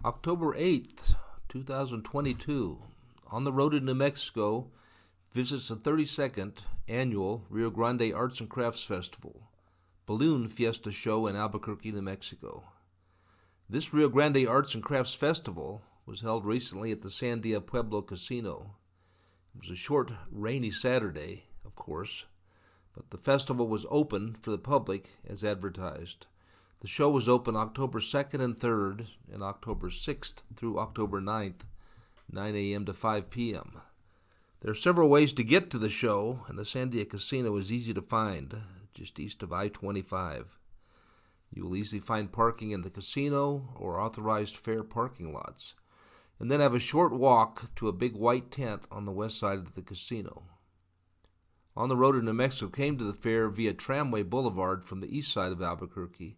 October 8th, 2022, on the road in New Mexico, visits the 32nd Annual Rio Grande Arts and Crafts Festival, Balloon Fiesta Show in Albuquerque, New Mexico. This Rio Grande Arts and Crafts Festival was held recently at the Sandia Casino. It was a short, rainy Saturday, of course, but the festival was open for the public as advertised. The show was open October 2nd and 3rd and October 6th through October 9th, 9 a.m. to 5 p.m. There are several ways to get to the show, and the Sandia Casino is easy to find, just east of I-25. You will easily find parking in the casino or authorized fair parking lots, and then have a short walk to a big white tent on the west side of the casino. On the Road in New Mexico came to the fair via Tramway Boulevard from the east side of Albuquerque,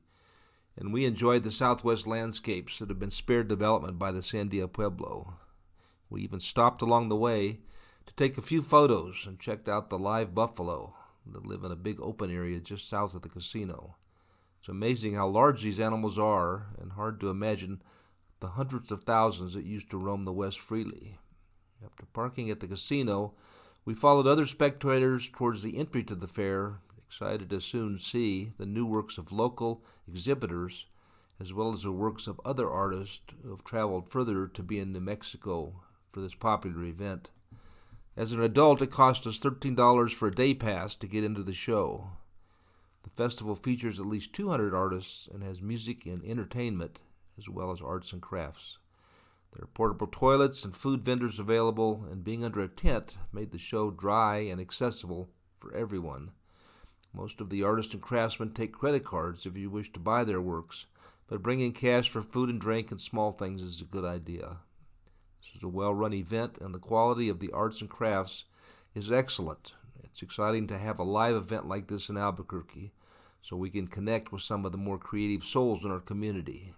and we enjoyed the southwest landscapes that have been spared development by the Sandia Pueblo. We even stopped along the way to take a few photos and checked out the live buffalo that live in a big open area just south of the casino. It's amazing how large these animals are, and hard to imagine the hundreds of thousands that used to roam the west freely. After parking at the casino, we followed other spectators towards the entry to the fair, excited to soon see the new works of local exhibitors, as well as the works of other artists who have traveled further to be in New Mexico for this popular event. As an adult, it cost us $13 for a day pass to get into the show. The festival features at least 200 artists and has music and entertainment, as well as arts and crafts. There are portable toilets and food vendors available, and being under a tent made the show dry and accessible for everyone. Most of the artists and craftsmen take credit cards if you wish to buy their works, but bringing cash for food and drink and small things is a good idea. This is a well-run event, and the quality of the arts and crafts is excellent. It's exciting to have a live event like this in Albuquerque, so we can connect with some of the more creative souls in our community.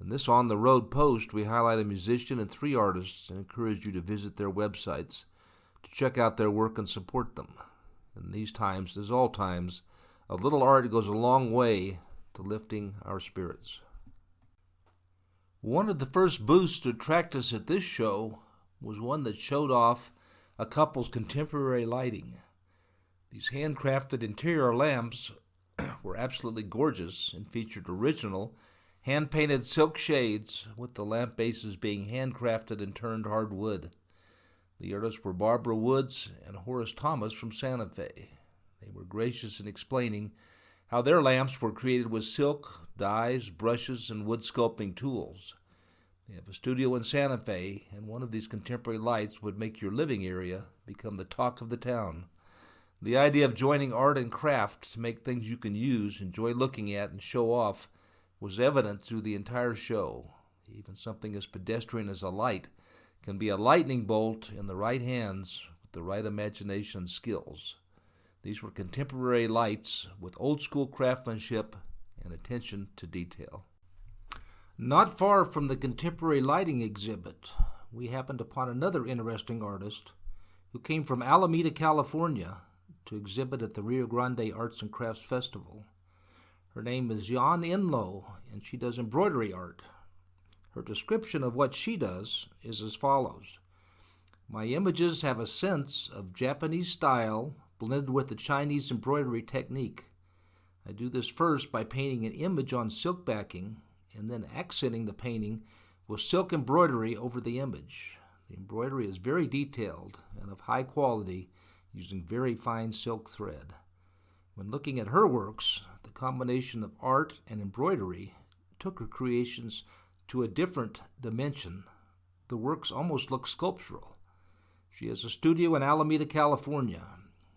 In this on-the-road post, we highlight a musician and 3 artists and encourage you to visit their websites to check out their work and support them. In these times, as all times, a little art goes a long way to lifting our spirits. One of the first booths to attract us at this show was one that showed off a couple's contemporary lighting. These handcrafted interior lamps were absolutely gorgeous and featured original hand-painted silk shades, with the lamp bases being handcrafted and turned hardwood. The artists were Barbara Woods and Horace Thomas from Santa Fe. They were gracious in explaining how their lamps were created with silk, dyes, brushes, and wood sculpting tools. They have a studio in Santa Fe, and one of these contemporary lights would make your living area become the talk of the town. The idea of joining art and craft to make things you can use, enjoy looking at, and show off was evident through the entire show. Even something as pedestrian as a light can be a lightning bolt in the right hands with the right imagination and skills. These were contemporary lights with old-school craftsmanship and attention to detail. Not far from the contemporary lighting exhibit, we happened upon another interesting artist who came from Alameda, California, to exhibit at the Rio Grande Arts and Crafts Festival. Her name is Jan Inlo, and she does embroidery art. Her description of what she does is as follows. My images have a sense of Japanese style blended with the Chinese embroidery technique. I do this first by painting an image on silk backing and then accenting the painting with silk embroidery over the image. The embroidery is very detailed and of high quality using very fine silk thread. When looking at her works, the combination of art and embroidery took her creations to a different dimension. The works almost look sculptural. She has a studio in Alameda, California.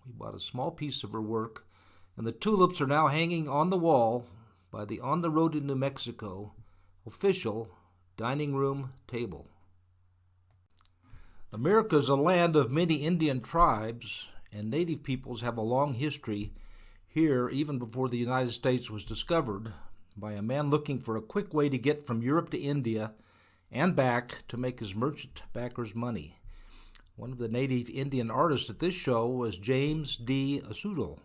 We bought a small piece of her work, and the tulips are now hanging on the wall by the On the Road in New Mexico official dining room table. America is a land of many Indian tribes, and native peoples have a long history here even before the United States was discovered by a man looking for a quick way to get from Europe to India and back to make his merchant backers money. One of the native Indian artists at this show was James D. Asudal.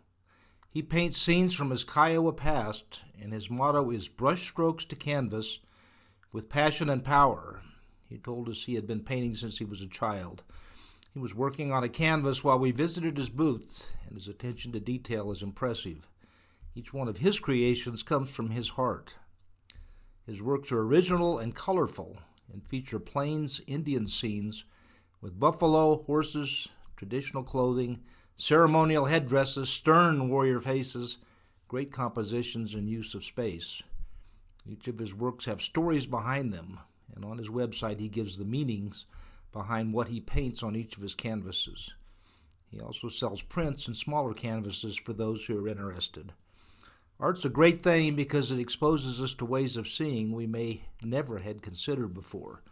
He paints scenes from his Kiowa past, and his motto is brush strokes to canvas, with passion and power. He told us he had been painting since he was a child. He was working on a canvas while we visited his booth, and his attention to detail is impressive. Each one of his creations comes from his heart. His works are original and colorful and feature Plains Indian scenes with buffalo, horses, traditional clothing, ceremonial headdresses, stern warrior faces, great compositions and use of space. Each of his works have stories behind them, and on his website he gives the meanings behind what he paints on each of his canvases. He also sells prints and smaller canvases for those who are interested. Art's a great thing because it exposes us to ways of seeing we may never had considered before.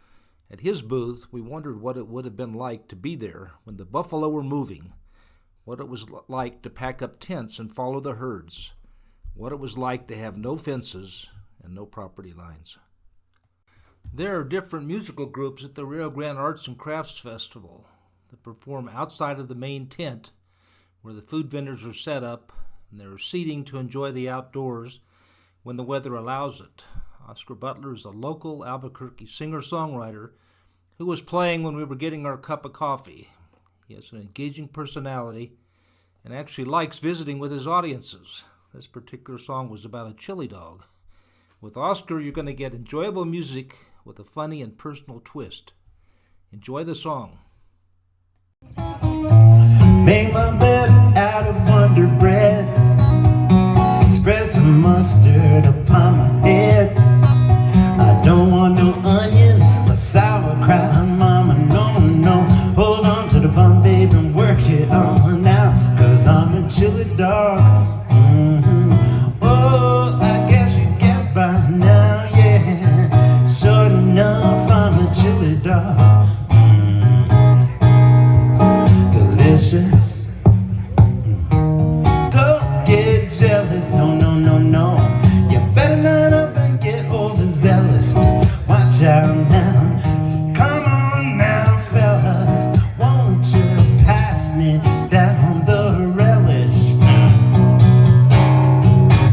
At his booth, we wondered what it would have been like to be there when the buffalo were moving, what it was like to pack up tents and follow the herds, what it was like to have no fences and no property lines. There are different musical groups at the Rio Grande Arts and Crafts Festival that perform outside of the main tent where the food vendors are set up, and there is seating to enjoy the outdoors when the weather allows it. Oscar Butler is a local Albuquerque singer-songwriter who was playing when we were getting our cup of coffee. He has an engaging personality and actually likes visiting with his audiences. This particular song was about a chili dog. With Oscar, you're going to get enjoyable music with a funny and personal twist. Enjoy the song. Make my bed out of Wonder Bread, spread some mustard upon my head. I don't want no onions or sauerkraut, mama, no, no. Hold on to the bun, babe, and work it on now, 'cause I'm a chili dog. Oh, I guess you guessed by now, yeah. Sure enough, I'm a chili dog. Delicious. Don't get jealous, no, no, no, no. You better not up and get overzealous. Watch out now, so come on now, fellas. Won't you pass me down the relish?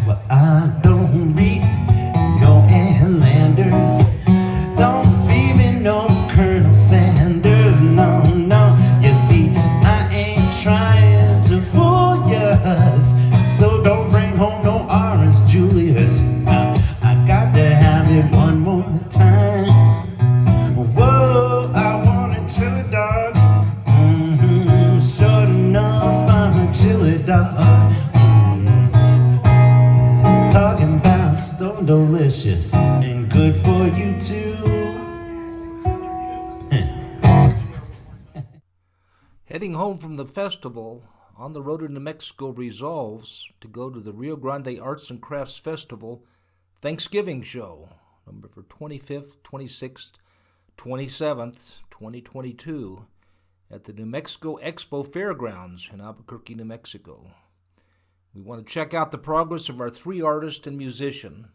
Well, I don't read no Landers. Don't feed me no Colonel Sanders, no, no. You see, I ain't trying to fool yas, so don't bring home no Orange Julius. I got to have it one more time. Whoa, I want a chili dog. Sure enough, I'm a chili dog. Talking about stone delicious and good for you too. Heading home from the festival, On the Road to New Mexico resolves to go to the Rio Grande Arts and Crafts Festival Thanksgiving Show, November 25th, 26th, 27th, 2022, at the New Mexico Expo Fairgrounds in Albuquerque, New Mexico. We want to check out the progress of our 3 artists and musician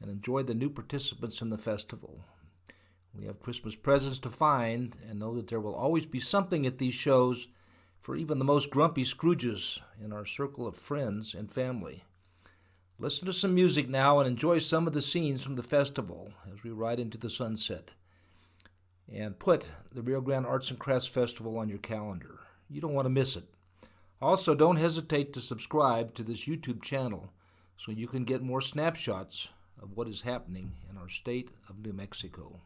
and enjoy the new participants in the festival. We have Christmas presents to find and know that there will always be something at these shows for even the most grumpy Scrooges in our circle of friends and family. Listen to some music now and enjoy some of the scenes from the festival as we ride into the sunset. And put the Rio Grande Arts and Crafts Festival on your calendar. You don't want to miss it. Also, don't hesitate to subscribe to this YouTube channel so you can get more snapshots of what is happening in our state of New Mexico.